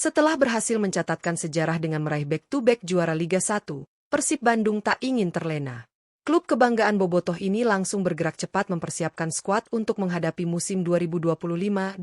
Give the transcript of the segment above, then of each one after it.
Setelah berhasil mencatatkan sejarah dengan meraih back-to-back juara Liga 1, Persib Bandung tak ingin terlena. Klub kebanggaan bobotoh ini langsung bergerak cepat mempersiapkan skuad untuk menghadapi musim 2025-2026.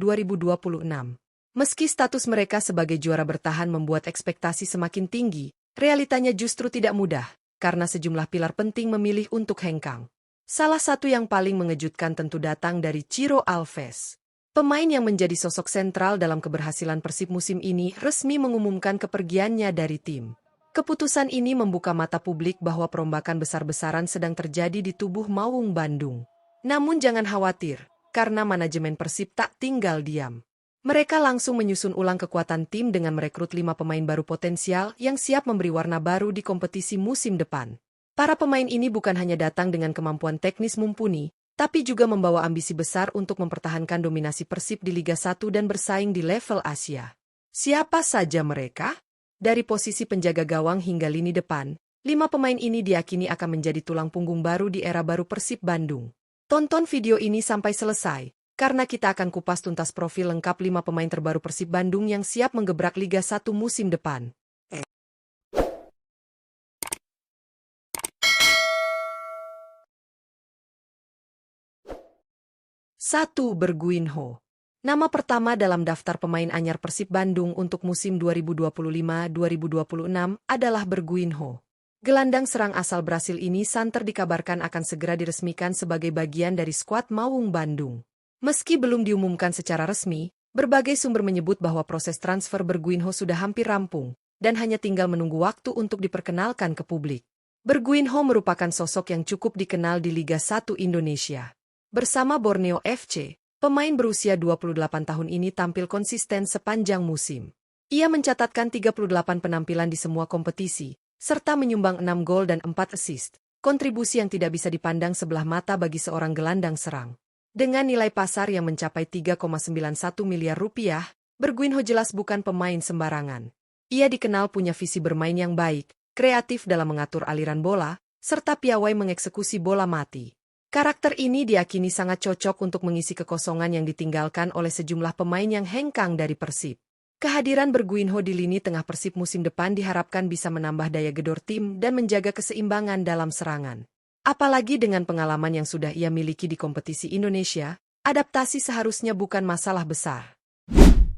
Meski status mereka sebagai juara bertahan membuat ekspektasi semakin tinggi, realitanya justru tidak mudah, karena sejumlah pilar penting memilih untuk hengkang. Salah satu yang paling mengejutkan tentu datang dari Ciro Alves. Pemain yang menjadi sosok sentral dalam keberhasilan Persib musim ini resmi mengumumkan kepergiannya dari tim. Keputusan ini membuka mata publik bahwa perombakan besar-besaran sedang terjadi di tubuh Maung Bandung. Namun jangan khawatir, karena manajemen Persib tak tinggal diam. Mereka langsung menyusun ulang kekuatan tim dengan merekrut 5 pemain baru potensial yang siap memberi warna baru di kompetisi musim depan. Para pemain ini bukan hanya datang dengan kemampuan teknis mumpuni, tapi juga membawa ambisi besar untuk mempertahankan dominasi Persib di Liga 1 dan bersaing di level Asia. Siapa saja mereka? Dari posisi penjaga gawang hingga lini depan, 5 pemain ini diyakini akan menjadi tulang punggung baru di era baru Persib Bandung. Tonton video ini sampai selesai, karena kita akan kupas tuntas profil lengkap 5 pemain terbaru Persib Bandung yang siap menggebrak Liga 1 musim depan. 1. Berguinho. Nama pertama dalam daftar pemain anyar Persib Bandung untuk musim 2025-2026 adalah Berguinho. Gelandang serang asal Brasil ini santer dikabarkan akan segera diresmikan sebagai bagian dari skuad Maung Bandung. Meski belum diumumkan secara resmi, berbagai sumber menyebut bahwa proses transfer Berguinho sudah hampir rampung, dan hanya tinggal menunggu waktu untuk diperkenalkan ke publik. Berguinho merupakan sosok yang cukup dikenal di Liga 1 Indonesia. Bersama Borneo FC, pemain berusia 28 tahun ini tampil konsisten sepanjang musim. Ia mencatatkan 38 penampilan di semua kompetisi, serta menyumbang 6 gol dan 4 assist, kontribusi yang tidak bisa dipandang sebelah mata bagi seorang gelandang serang. Dengan nilai pasar yang mencapai 3,91 miliar rupiah, Berguinho jelas bukan pemain sembarangan. Ia dikenal punya visi bermain yang baik, kreatif dalam mengatur aliran bola, serta piawai mengeksekusi bola mati. Karakter ini diyakini sangat cocok untuk mengisi kekosongan yang ditinggalkan oleh sejumlah pemain yang hengkang dari Persib. Kehadiran Berguinho di lini tengah Persib musim depan diharapkan bisa menambah daya gedor tim dan menjaga keseimbangan dalam serangan. Apalagi dengan pengalaman yang sudah ia miliki di kompetisi Indonesia, adaptasi seharusnya bukan masalah besar.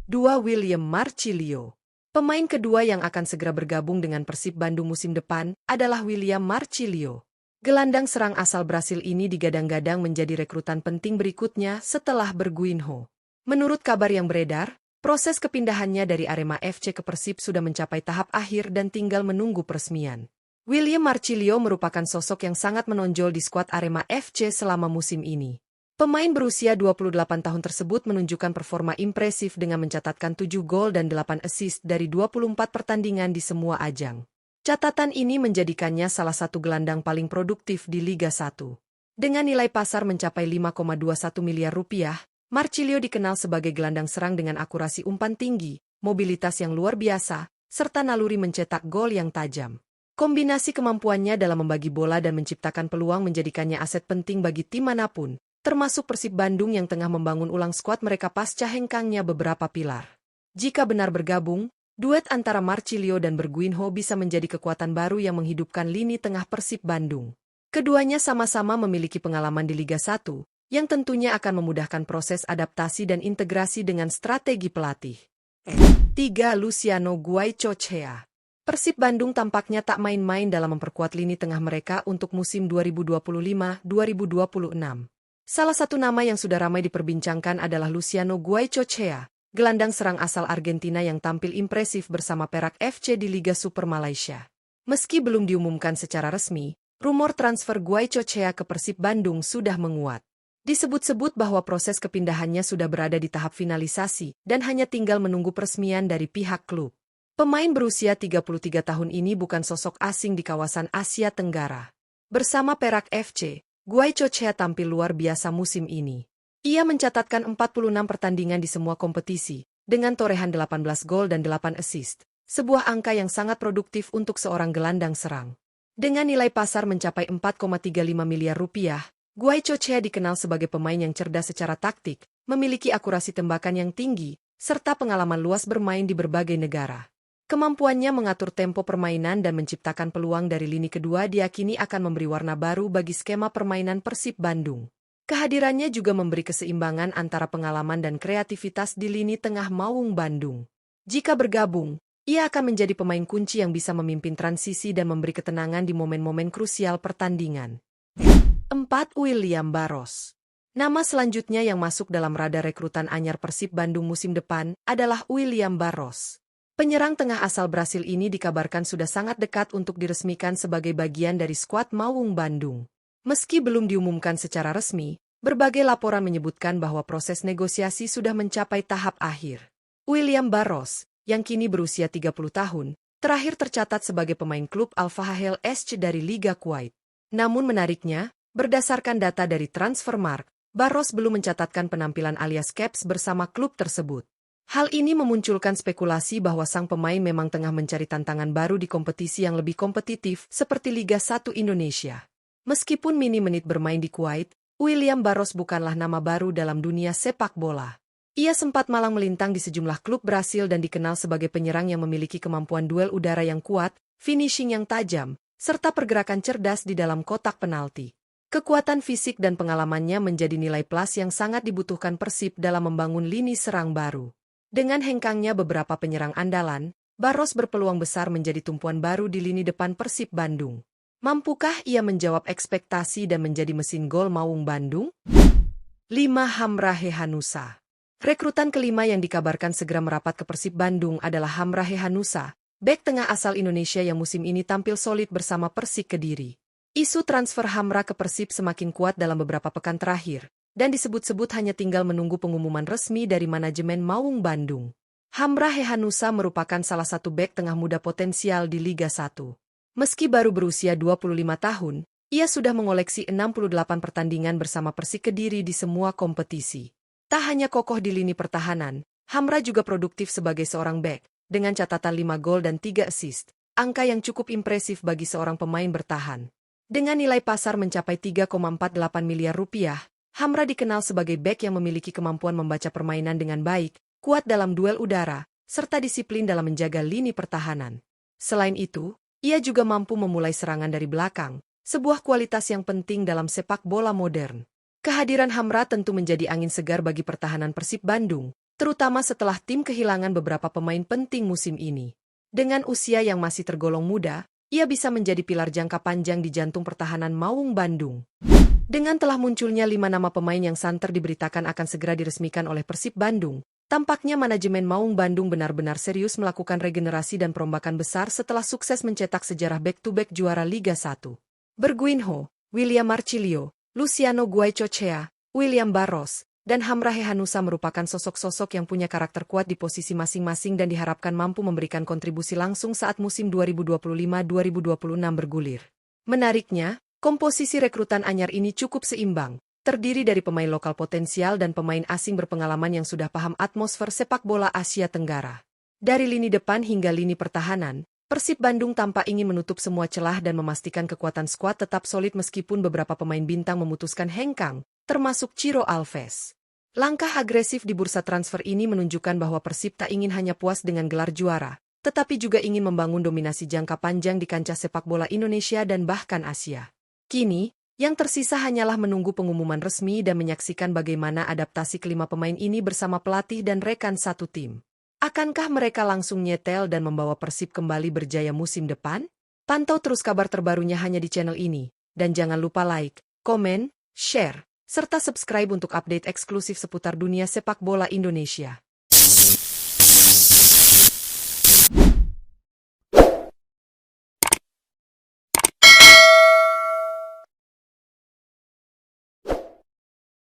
2. William Marcilio. Pemain kedua yang akan segera bergabung dengan Persib Bandung musim depan adalah William Marcilio. Gelandang serang asal Brasil ini digadang-gadang menjadi rekrutan penting berikutnya setelah Berguinho. Menurut kabar yang beredar, proses kepindahannya dari Arema FC ke Persib sudah mencapai tahap akhir dan tinggal menunggu peresmian. William Marcilio merupakan sosok yang sangat menonjol di skuad Arema FC selama musim ini. Pemain berusia 28 tahun tersebut menunjukkan performa impresif dengan mencatatkan 7 gol dan 8 assist dari 24 pertandingan di semua ajang. Catatan ini menjadikannya salah satu gelandang paling produktif di Liga 1. Dengan nilai pasar mencapai 5,21 miliar rupiah, Marcilio dikenal sebagai gelandang serang dengan akurasi umpan tinggi, mobilitas yang luar biasa, serta naluri mencetak gol yang tajam. Kombinasi kemampuannya dalam membagi bola dan menciptakan peluang menjadikannya aset penting bagi tim manapun, termasuk Persib Bandung yang tengah membangun ulang skuad mereka pasca hengkangnya beberapa pilar. Jika benar bergabung, duet antara Marcilio dan Berguinho bisa menjadi kekuatan baru yang menghidupkan lini tengah Persib Bandung. Keduanya sama-sama memiliki pengalaman di Liga 1, yang tentunya akan memudahkan proses adaptasi dan integrasi dengan strategi pelatih. 3. Luciano Guaicochea. Persib Bandung tampaknya tak main-main dalam memperkuat lini tengah mereka untuk musim 2025-2026. Salah satu nama yang sudah ramai diperbincangkan adalah Luciano Guaicochea, gelandang serang asal Argentina yang tampil impresif bersama Perak FC di Liga Super Malaysia. Meski belum diumumkan secara resmi, rumor transfer Guaicochea ke Persib Bandung sudah menguat. Disebut-sebut bahwa proses kepindahannya sudah berada di tahap finalisasi dan hanya tinggal menunggu peresmian dari pihak klub. Pemain berusia 33 tahun ini bukan sosok asing di kawasan Asia Tenggara. Bersama Perak FC, Guaicochea tampil luar biasa musim ini. Ia mencatatkan 46 pertandingan di semua kompetisi, dengan torehan 18 gol dan 8 assist, sebuah angka yang sangat produktif untuk seorang gelandang serang. Dengan nilai pasar mencapai 4,35 miliar rupiah, Guaicochea dikenal sebagai pemain yang cerdas secara taktik, memiliki akurasi tembakan yang tinggi, serta pengalaman luas bermain di berbagai negara. Kemampuannya mengatur tempo permainan dan menciptakan peluang dari lini kedua diyakini akan memberi warna baru bagi skema permainan Persib Bandung. Kehadirannya juga memberi keseimbangan antara pengalaman dan kreativitas di lini tengah maung Bandung. Jika bergabung, ia akan menjadi pemain kunci yang bisa memimpin transisi dan memberi ketenangan di momen-momen krusial pertandingan. 4. William Barros. Nama selanjutnya yang masuk dalam radar rekrutan anyar Persib Bandung musim depan adalah William Barros. Penyerang tengah asal Brasil ini dikabarkan sudah sangat dekat untuk diresmikan sebagai bagian dari skuad maung Bandung. Meski belum diumumkan secara resmi, berbagai laporan menyebutkan bahwa proses negosiasi sudah mencapai tahap akhir. William Barros, yang kini berusia 30 tahun, terakhir tercatat sebagai pemain klub Al-Fahel SC dari Liga Kuwait. Namun menariknya, berdasarkan data dari Transfermarkt, Barros belum mencatatkan penampilan alias caps bersama klub tersebut. Hal ini memunculkan spekulasi bahwa sang pemain memang tengah mencari tantangan baru di kompetisi yang lebih kompetitif seperti Liga 1 Indonesia. Meskipun minim menit bermain di Kuwait, William Barros bukanlah nama baru dalam dunia sepak bola. Ia sempat malang melintang di sejumlah klub Brasil dan dikenal sebagai penyerang yang memiliki kemampuan duel udara yang kuat, finishing yang tajam, serta pergerakan cerdas di dalam kotak penalti. Kekuatan fisik dan pengalamannya menjadi nilai plus yang sangat dibutuhkan Persib dalam membangun lini serang baru. Dengan hengkangnya beberapa penyerang andalan, Barros berpeluang besar menjadi tumpuan baru di lini depan Persib Bandung. Mampukah ia menjawab ekspektasi dan menjadi mesin gol maung Bandung? 5. Hamrahe Hanusa. Rekrutan kelima yang dikabarkan segera merapat ke Persib Bandung adalah Hamrahe Hanusa, bek tengah asal Indonesia yang musim ini tampil solid bersama Persik Kediri. Isu transfer Hamra ke Persib semakin kuat dalam beberapa pekan terakhir, dan disebut-sebut hanya tinggal menunggu pengumuman resmi dari manajemen maung Bandung. Hamrahe Hanusa merupakan salah satu bek tengah muda potensial di Liga 1. Meski baru berusia 25 tahun, ia sudah mengoleksi 68 pertandingan bersama Persik Kediri di semua kompetisi. Tak hanya kokoh di lini pertahanan, Hamra juga produktif sebagai seorang bek, dengan catatan 5 gol dan 3 assist, angka yang cukup impresif bagi seorang pemain bertahan. Dengan nilai pasar mencapai 3,48 miliar rupiah, Hamra dikenal sebagai bek yang memiliki kemampuan membaca permainan dengan baik, kuat dalam duel udara, serta disiplin dalam menjaga lini pertahanan. Selain itu, ia juga mampu memulai serangan dari belakang, sebuah kualitas yang penting dalam sepak bola modern. Kehadiran Hamra tentu menjadi angin segar bagi pertahanan Persib Bandung, terutama setelah tim kehilangan beberapa pemain penting musim ini. Dengan usia yang masih tergolong muda, ia bisa menjadi pilar jangka panjang di jantung pertahanan maung Bandung. Dengan telah munculnya 5 nama pemain yang santer diberitakan akan segera diresmikan oleh Persib Bandung, tampaknya manajemen maung Bandung benar-benar serius melakukan regenerasi dan perombakan besar setelah sukses mencetak sejarah back-to-back juara Liga 1. Berguinho, William Marcilio, Luciano Guaicochea, William Barros, dan Hamrahe Hanusa merupakan sosok-sosok yang punya karakter kuat di posisi masing-masing dan diharapkan mampu memberikan kontribusi langsung saat musim 2025-2026 bergulir. Menariknya, komposisi rekrutan anyar ini cukup seimbang, terdiri dari pemain lokal potensial dan pemain asing berpengalaman yang sudah paham atmosfer sepak bola Asia Tenggara. Dari lini depan hingga lini pertahanan, Persib Bandung tampak ingin menutup semua celah dan memastikan kekuatan skuad tetap solid meskipun beberapa pemain bintang memutuskan hengkang, termasuk Ciro Alves. Langkah agresif di bursa transfer ini menunjukkan bahwa Persib tak ingin hanya puas dengan gelar juara, tetapi juga ingin membangun dominasi jangka panjang di kancah sepak bola Indonesia dan bahkan Asia. Kini, yang tersisa hanyalah menunggu pengumuman resmi dan menyaksikan bagaimana adaptasi kelima pemain ini bersama pelatih dan rekan satu tim. Akankah mereka langsung nyetel dan membawa Persib kembali berjaya musim depan? Pantau terus kabar terbarunya hanya di channel ini, dan jangan lupa like, komen, share, serta subscribe untuk update eksklusif seputar dunia sepak bola Indonesia.